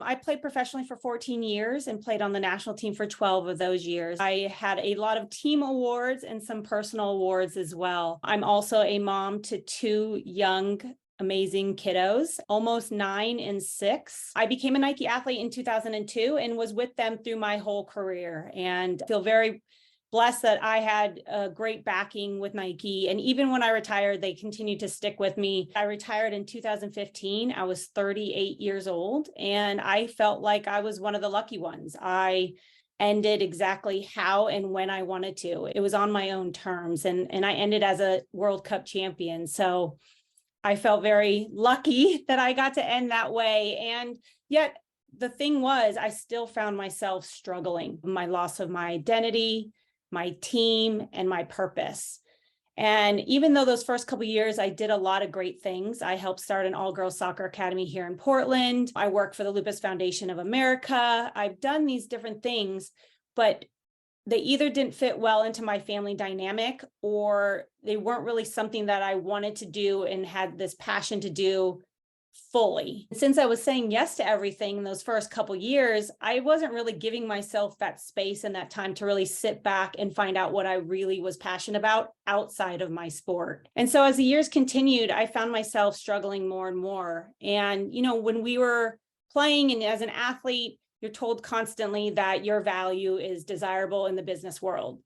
I played professionally for 14 years and played on the national team for 12 of those years. I had a lot of team awards and some personal awards as well. I'm also a mom to two young amazing kiddos, almost 9 and 6. I became a Nike athlete in 2002 and was with them through my whole career, and feel very blessed that I had a great backing with Nike. And even when I retired, they continued to stick with me. I retired in 2015. I was 38 years old, and I felt like I was one of the lucky ones. I ended exactly how and when I wanted to. It was on my own terms, and I ended as a World Cup champion. So I felt very lucky that I got to end that way. And yet the thing was, I still found myself struggling. My loss of my identity, my team, and my purpose. And even though those first couple of years, I did a lot of great things. I helped start an all-girls soccer academy here in Portland. I work for the Lupus Foundation of America. I've done these different things, but they either didn't fit well into my family dynamic, or they weren't really something that I wanted to do and had this passion to do fully. Since I was saying yes to everything in those first couple years, I wasn't really giving myself that space and that time to really sit back and find out what I really was passionate about outside of my sport. And so as the years continued, I found myself struggling more and more. And, when we were playing and as an athlete, you're told constantly that your value is desirable in the business world.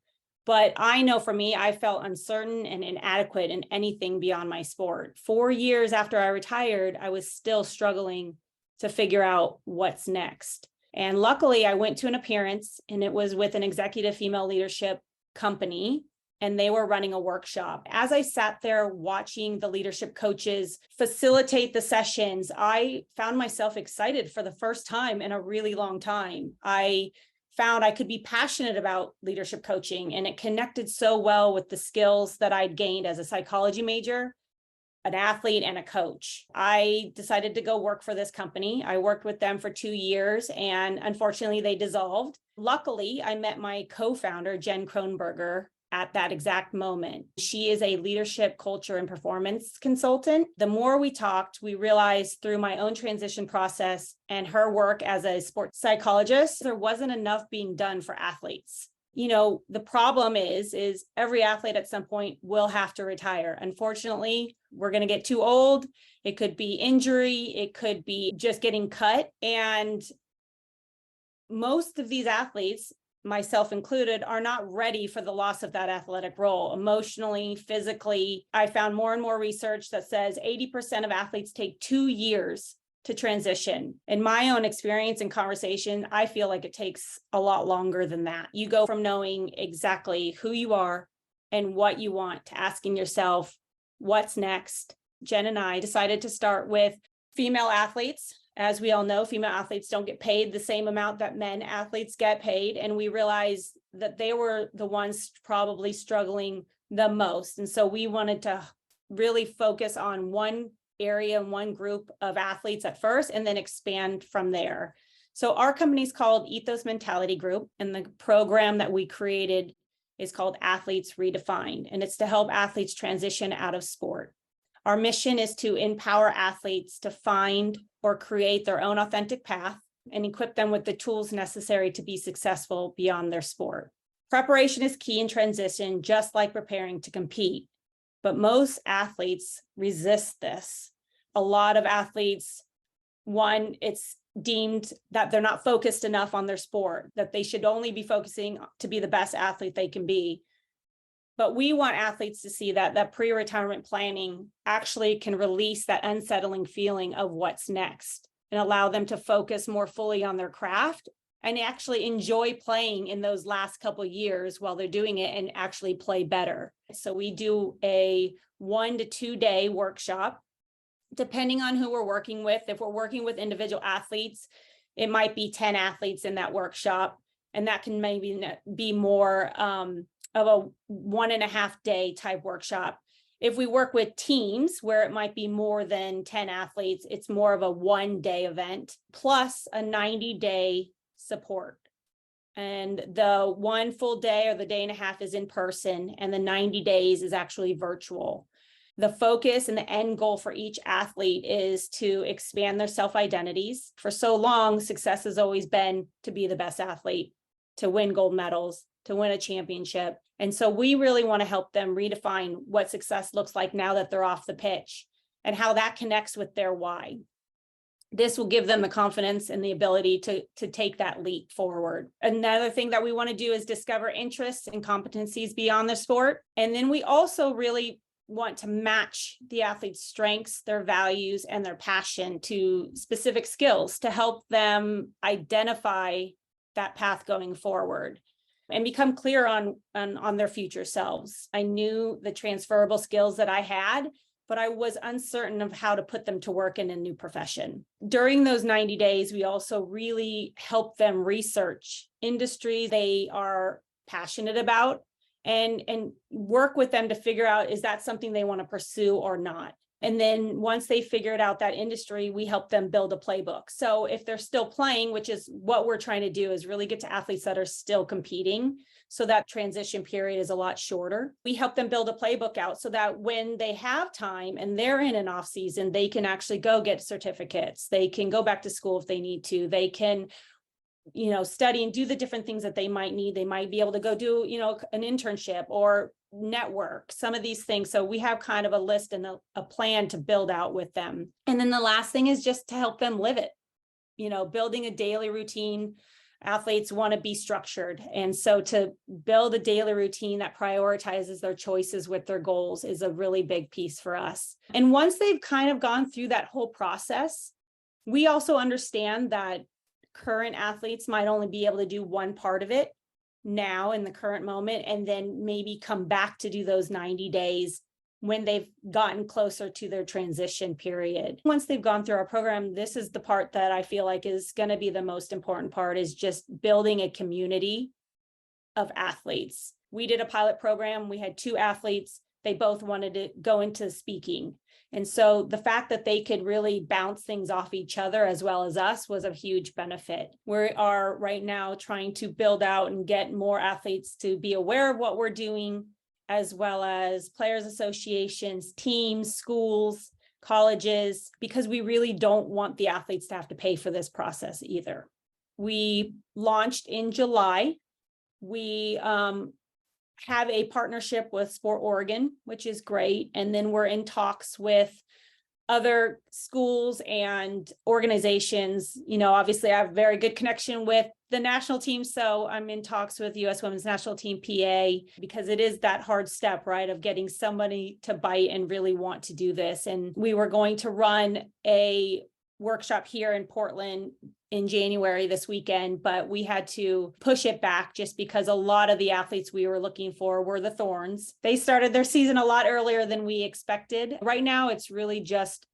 But I know for me, I felt uncertain and inadequate in anything beyond my sport. 4 years after I retired, I was still struggling to figure out what's next. And luckily, I went to an appearance, and it was with an executive female leadership company, and they were running a workshop. As I sat there watching the leadership coaches facilitate the sessions, I found myself excited for the first time in a really long time. I found I could be passionate about leadership coaching, and it connected so well with the skills that I'd gained as a psychology major, an athlete, and a coach. I decided to go work for this company. I worked with them for 2 years, and unfortunately they dissolved. Luckily, I met my co-founder, Jen Kronberger, at that exact moment. She is a leadership, culture, and performance consultant. The more we talked, we realized through my own transition process and her work as a sports psychologist, there wasn't enough being done for athletes. The problem is every athlete at some point will have to retire. Unfortunately, we're going to get too old. It could be injury. It could be just getting cut. And most of these athletes, myself included, are not ready for the loss of that athletic role emotionally, physically. I found more and more research that says 80% of athletes take 2 years to transition. In my own experience and conversation, I feel like it takes a lot longer than that. You go from knowing exactly who you are and what you want to asking yourself, what's next? Jen and I decided to start with female athletes. As we all know, female athletes don't get paid the same amount that men athletes get paid. And we realized that they were the ones probably struggling the most. And so we wanted to really focus on one area and one group of athletes at first, and then expand from there. So our company is called Ethos Mentality Group, and the program that we created is called Athletes Redefined, and it's to help athletes transition out of sport. Our mission is to empower athletes to find or create their own authentic path and equip them with the tools necessary to be successful beyond their sport. Preparation is key in transition, just like preparing to compete. But most athletes resist this. A lot of athletes, one, it's deemed that they're not focused enough on their sport, that they should only be focusing to be the best athlete they can be. But we want athletes to see that pre-retirement planning actually can release that unsettling feeling of what's next and allow them to focus more fully on their craft and actually enjoy playing in those last couple of years while they're doing it and actually play better. So we do a 1 to 2 day workshop, depending on who we're working with. If we're working with individual athletes, it might be 10 athletes in that workshop, and that can maybe be more of a 1.5 day type workshop. If we work with teams where it might be more than 10 athletes, it's more of a 1 day event plus a 90-day support. And the 1 full day or the day and a half is in person, and the 90 days is actually virtual. The focus and the end goal for each athlete is to expand their self-identities. For so long, success has always been to be the best athlete, to win gold medals, to win a championship. And so we really want to help them redefine what success looks like now that they're off the pitch and how that connects with their why. This will give them the confidence and the ability to take that leap forward. Another thing that we want to do is discover interests and competencies beyond the sport. And then we also really want to match the athlete's strengths, their values, and their passion to specific skills to help them identify that path going forward and become clear on their future selves. I knew the transferable skills that I had, but I was uncertain of how to put them to work in a new profession. During those 90 days, we also really helped them research industries they are passionate about and work with them to figure out, is that something they want to pursue or not? And then once they figured out that industry, we help them build a playbook. So if they're still playing, which is what we're trying to do, is really get to athletes that are still competing, so that transition period is a lot shorter. We help them build a playbook out so that when they have time and they're in an off season, they can actually go get certificates. They can go back to school if they need to. They can, study and do the different things that they might need. They might be able to go do, an internship or network, some of these things. So we have kind of a list and a plan to build out with them. And then the last thing is just to help them live it, building a daily routine. Athletes want to be structured. And so to build a daily routine that prioritizes their choices with their goals is a really big piece for us. And once they've kind of gone through that whole process, we also understand that current athletes might only be able to do one part of it now in the current moment, and then maybe come back to do those 90 days when they've gotten closer to their transition period. Once they've gone through our program, this is the part that I feel like is going to be the most important part, is just building a community of athletes. We did a pilot program. We had 2 athletes. They both wanted to go into speaking. And so the fact that they could really bounce things off each other as well as us was a huge benefit. We are right now trying to build out and get more athletes to be aware of what we're doing, as well as players associations, teams, schools, colleges, because we really don't want the athletes to have to pay for this process either. We launched in July. We have a partnership with Sport Oregon, which is great. And then we're in talks with other schools and organizations. Obviously I have a very good connection with the national team. So I'm in talks with U.S. Women's National Team PA, because it is that hard step, right, of getting somebody to bite and really want to do this. And we were going to run a workshop here in Portland in January this weekend, but we had to push it back just because a lot of the athletes we were looking for were the Thorns. They started their season a lot earlier than we expected. Right now, it's really just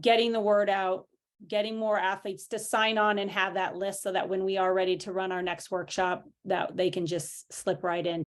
getting the word out, getting more athletes to sign on and have that list so that when we are ready to run our next workshop, that they can just slip right in.